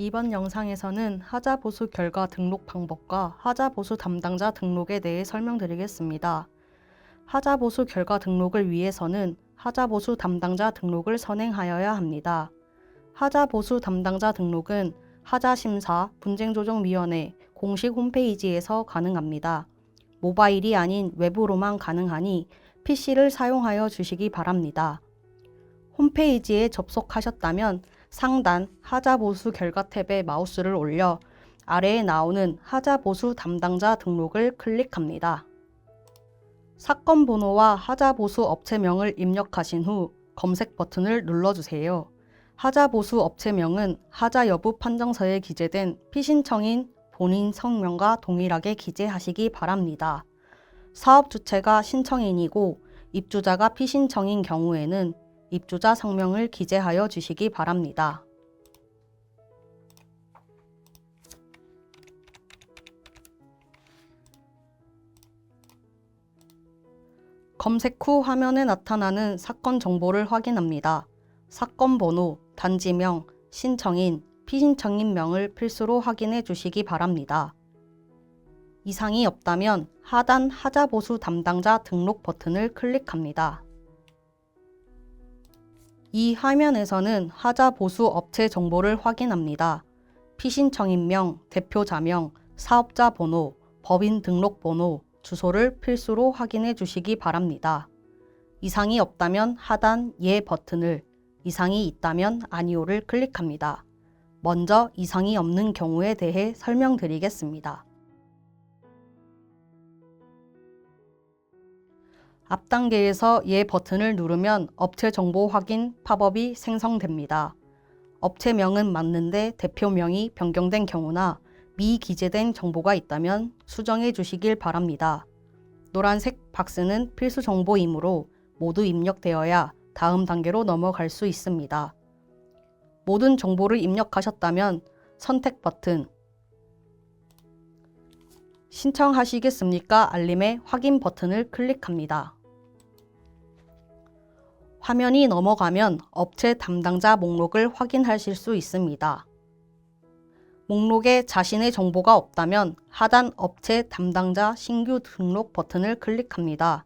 이번 영상에서는 하자 보수 결과 등록 방법과 하자 보수 담당자 등록에 대해 설명드리겠습니다. 하자 보수 결과 등록을 위해서는 하자 보수 담당자 등록을 선행하여야 합니다. 하자 보수 담당자 등록은 하자심사 분쟁조정위원회 공식 홈페이지에서 가능합니다. 모바일이 아닌 외부로만 가능하니 PC를 사용하여 주시기 바랍니다. 홈페이지에 접속하셨다면 상단 하자 보수 결과 탭에 마우스를 올려 아래에 나오는 하자 보수 담당자 등록을 클릭합니다. 사건 번호와 하자 보수 업체명을 입력하신 후 검색 버튼을 눌러주세요. 하자 보수 업체명은 하자 여부 판정서에 기재된 피신청인 본인 성명과 동일하게 기재하시기 바랍니다. 사업 주체가 신청인이고 입주자가 피신청인 경우에는 입주자 성명을 기재하여 주시기 바랍니다. 검색 후 화면에 나타나는 사건 정보를 확인합니다. 사건 번호, 단지명, 신청인, 피신청인명을 필수로 확인해 주시기 바랍니다. 이상이 없다면 하단 하자 보수 담당자 등록 버튼을 클릭합니다. 이 화면에서는 하자 보수 업체 정보를 확인합니다. 피신청인명, 대표자명, 사업자 번호, 법인 등록 번호, 주소를 필수로 확인해 주시기 바랍니다. 이상이 없다면 하단 예 버튼을, 이상이 있다면 아니오를 클릭합니다. 먼저 이상이 없는 경우에 대해 설명드리겠습니다. 앞 단계에서 예 버튼을 누르면 업체 정보 확인 팝업이 생성됩니다. 업체명은 맞는데 대표명이 변경된 경우나 미기재된 정보가 있다면 수정해 주시길 바랍니다. 노란색 박스는 필수 정보이므로 모두 입력되어야 다음 단계로 넘어갈 수 있습니다. 모든 정보를 입력하셨다면 선택 버튼, 신청하시겠습니까? 알림의 확인 버튼을 클릭합니다. 화면이 넘어가면 업체 담당자 목록을 확인하실 수 있습니다. 목록에 자신의 정보가 없다면 하단 업체 담당자 신규 등록 버튼을 클릭합니다.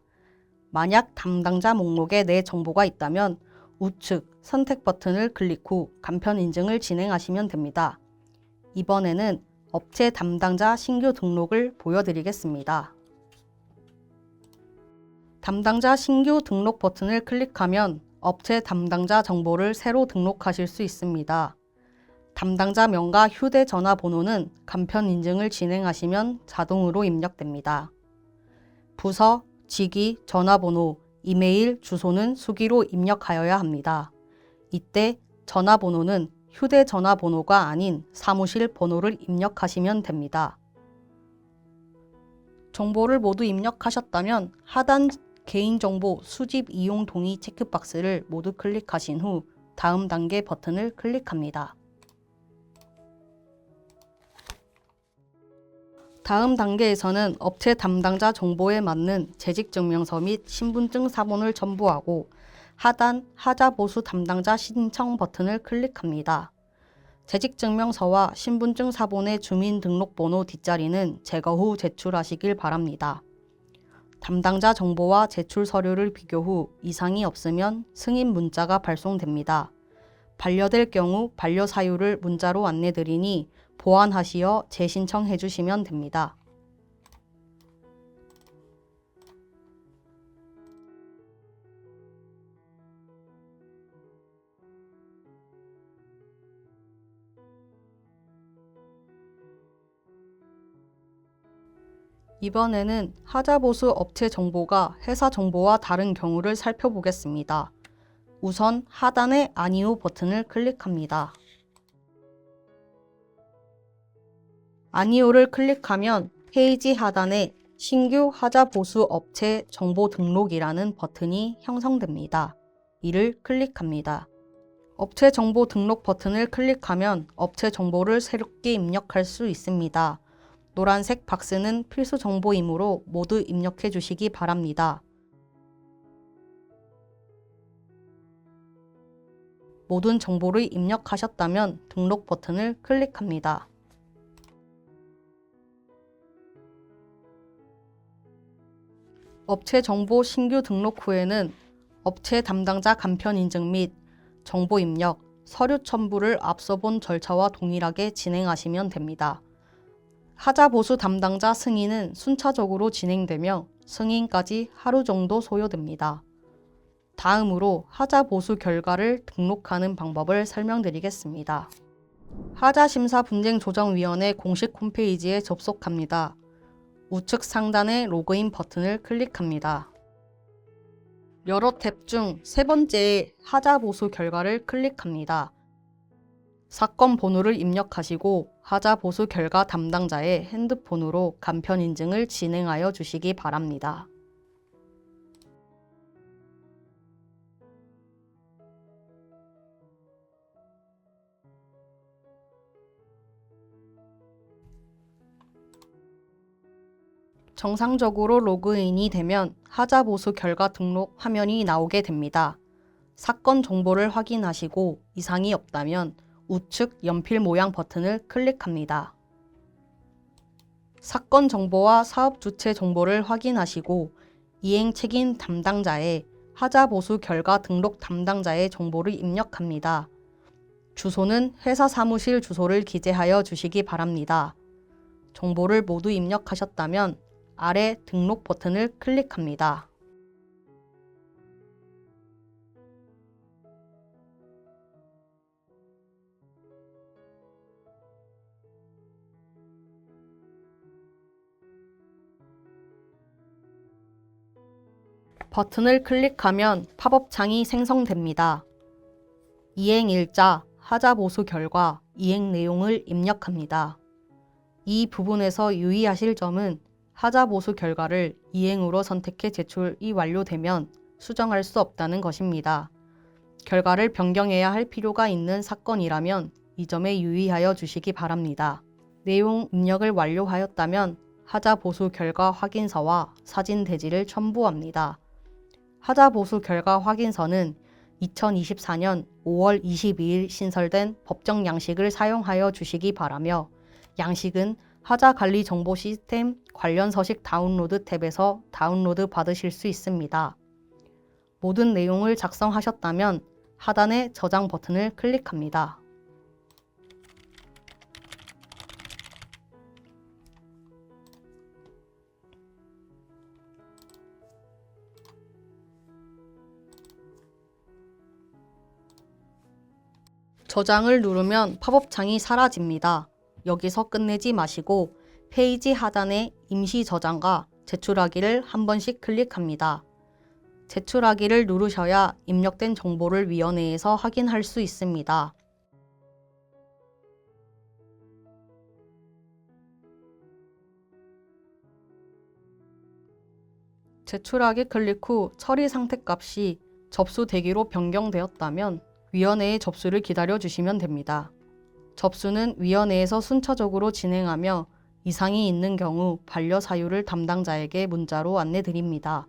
만약 담당자 목록에 내 정보가 있다면 우측 선택 버튼을 클릭 후 간편 인증을 진행하시면 됩니다. 이번에는 업체 담당자 신규 등록을 보여드리겠습니다. 담당자 신규 등록 버튼을 클릭하면 업체 담당자 정보를 새로 등록하실 수 있습니다. 담당자명과 휴대전화번호는 간편 인증을 진행하시면 자동으로 입력됩니다. 부서, 직위, 전화번호, 이메일, 주소는 수기로 입력하여야 합니다. 이때 전화번호는 휴대전화번호가 아닌 사무실 번호를 입력하시면 됩니다. 정보를 모두 입력하셨다면 하단 개인정보 수집 이용 동의 체크박스를 모두 클릭하신 후 다음 단계 버튼을 클릭합니다. 다음 단계에서는 업체 담당자 정보에 맞는 재직증명서 및 신분증 사본을 첨부하고 하단 하자 보수 담당자 신청 버튼을 클릭합니다. 재직증명서와 신분증 사본의 주민등록번호 뒷자리는 제거 후 제출하시길 바랍니다. 담당자 정보와 제출 서류를 비교 후 이상이 없으면 승인 문자가 발송됩니다. 반려될 경우 반려 사유를 문자로 안내드리니 보완하시어 재신청해 주시면 됩니다. 이번에는 하자 보수 업체 정보가 회사 정보와 다른 경우를 살펴보겠습니다. 우선 하단의 아니오 버튼을 클릭합니다. 아니오를 클릭하면 페이지 하단에 신규 하자 보수 업체 정보 등록이라는 버튼이 형성됩니다. 이를 클릭합니다. 업체 정보 등록 버튼을 클릭하면 업체 정보를 새롭게 입력할 수 있습니다. 노란색 박스는 필수 정보이므로 모두 입력해 주시기 바랍니다. 모든 정보를 입력하셨다면 등록 버튼을 클릭합니다. 업체 정보 신규 등록 후에는 업체 담당자 간편 인증 및 정보 입력, 서류 첨부를 앞서 본 절차와 동일하게 진행하시면 됩니다. 하자 보수 담당자 승인은 순차적으로 진행되며 승인까지 하루 정도 소요됩니다. 다음으로 하자 보수 결과를 등록하는 방법을 설명드리겠습니다. 하자심사분쟁조정위원회 공식 홈페이지에 접속합니다. 우측 상단의 로그인 버튼을 클릭합니다. 여러 탭 중 세 번째의 하자 보수 결과를 클릭합니다. 사건 번호를 입력하시고 하자 보수 결과 담당자의 핸드폰으로 간편 인증을 진행하여 주시기 바랍니다. 정상적으로 로그인이 되면 하자 보수 결과 등록 화면이 나오게 됩니다. 사건 정보를 확인하시고 이상이 없다면 우측 연필 모양 버튼을 클릭합니다. 사건 정보와 사업 주체 정보를 확인하시고 이행 책임 담당자의 하자 보수 결과 등록 담당자의 정보를 입력합니다. 주소는 회사 사무실 주소를 기재하여 주시기 바랍니다. 정보를 모두 입력하셨다면 아래 등록 버튼을 클릭합니다. 버튼을 클릭하면 팝업창이 생성됩니다. 이행일자, 하자 보수 결과, 이행 내용을 입력합니다. 이 부분에서 유의하실 점은 하자 보수 결과를 이행으로 선택해 제출이 완료되면 수정할 수 없다는 것입니다. 결과를 변경해야 할 필요가 있는 사건이라면 이 점에 유의하여 주시기 바랍니다. 내용 입력을 완료하였다면 하자 보수 결과 확인서와 사진 대지를 첨부합니다. 하자 보수 결과 확인서는 2024년 5월 22일 신설된 법정 양식을 사용하여 주시기 바라며 양식은 하자관리정보시스템 관련 서식 다운로드 탭에서 다운로드 받으실 수 있습니다. 모든 내용을 작성하셨다면 하단의 저장 버튼을 클릭합니다. 저장을 누르면 팝업창이 사라집니다. 여기서 끝내지 마시고 페이지 하단에 임시 저장과 제출하기를 한 번씩 클릭합니다. 제출하기를 누르셔야 입력된 정보를 위원회에서 확인할 수 있습니다. 제출하기 클릭 후 처리 상태 값이 접수 대기로 변경되었다면 위원회의 접수를 기다려 주시면 됩니다. 접수는 위원회에서 순차적으로 진행하며 이상이 있는 경우 반려 사유를 담당자에게 문자로 안내드립니다.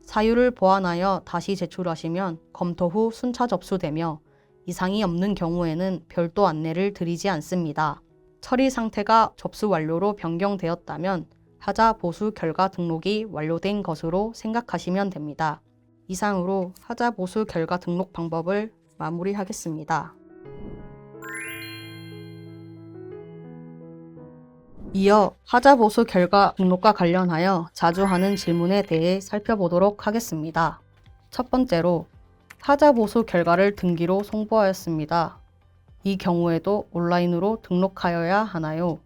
사유를 보완하여 다시 제출하시면 검토 후 순차 접수되며 이상이 없는 경우에는 별도 안내를 드리지 않습니다. 처리 상태가 접수 완료로 변경되었다면 하자 보수 결과 등록이 완료된 것으로 생각하시면 됩니다. 이상으로 하자 보수 결과 등록 방법을 마무리하겠습니다. 이어 하자 보수 결과 등록과 관련하여 자주 하는 질문에 대해 살펴보도록 하겠습니다. 첫 번째로 하자 보수 결과를 등기로 송부하였습니다. 이 경우에도 온라인으로 등록하여야 하나요?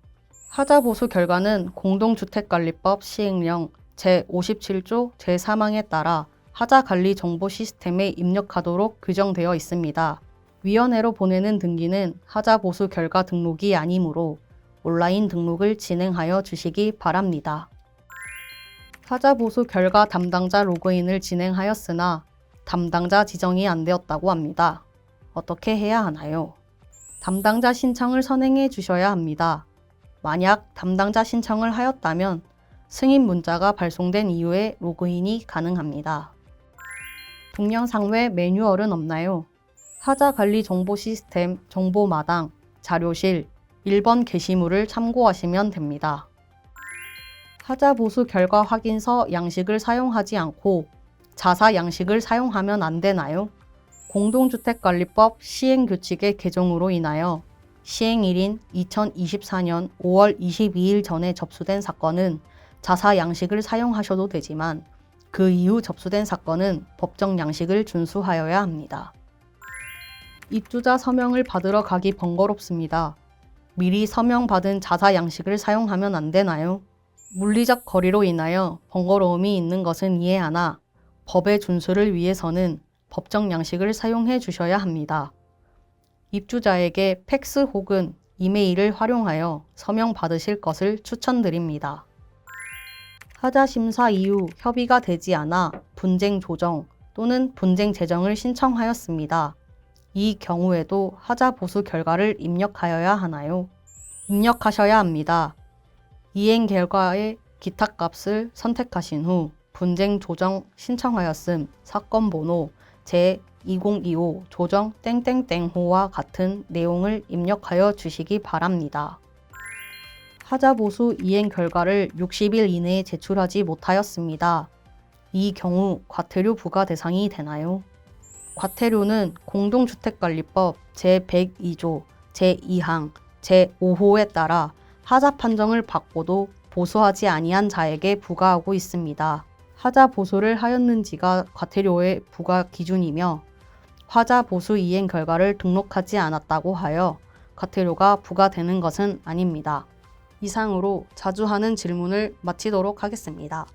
하자 보수 결과는 공동주택관리법 시행령 제57조 제3항에 따라 하자관리정보시스템에 입력하도록 규정되어 있습니다. 위원회로 보내는 등기는 하자 보수 결과 등록이 아니므로 온라인 등록을 진행하여 주시기 바랍니다. 하자 보수 결과 담당자 로그인을 진행하였으나 담당자 지정이 안 되었다고 합니다. 어떻게 해야 하나요? 담당자 신청을 선행해 주셔야 합니다. 만약 담당자 신청을 하였다면 승인 문자가 발송된 이후에 로그인이 가능합니다. 동영상 외 매뉴얼은 없나요? 하자관리 정보 시스템 정보마당 자료실 1번 게시물을 참고하시면 됩니다. 하자보수 결과 확인서 양식을 사용하지 않고 자사 양식을 사용하면 안 되나요? 공동주택관리법 시행규칙의 개정으로 인하여 시행일인 2024년 5월 22일 전에 접수된 사건은 자사 양식을 사용하셔도 되지만 그 이후 접수된 사건은 법정 양식을 준수하여야 합니다. 입주자 서명을 받으러 가기 번거롭습니다. 미리 서명받은 자사 양식을 사용하면 안 되나요? 물리적 거리로 인하여 번거로움이 있는 것은 이해하나 법의 준수를 위해서는 법정 양식을 사용해 주셔야 합니다. 입주자에게 팩스 혹은 이메일을 활용하여 서명 받으실 것을 추천드립니다. 하자 심사 이후 협의가 되지 않아 분쟁 조정 또는 분쟁 재정을 신청하였습니다. 이 경우에도 하자 보수 결과를 입력하여야 하나요? 입력하셔야 합니다. 이행 결과의 기탁값을 선택하신 후 분쟁 조정 신청하였음 사건 번호 제2025 조정 땡땡땡호와 같은 내용을 입력하여 주시기 바랍니다. 하자 보수 이행 결과를 60일 이내에 제출하지 못하였습니다. 이 경우 과태료 부과 대상이 되나요? 과태료는 공동주택관리법 제102조 제2항 제5호에 따라 하자 판정을 받고도 보수하지 아니한 자에게 부과하고 있습니다. 하자 보수를 하였는지가 과태료의 부과 기준이며 하자 보수 이행 결과를 등록하지 않았다고 하여 과태료가 부과되는 것은 아닙니다. 이상으로 자주 하는 질문을 마치도록 하겠습니다.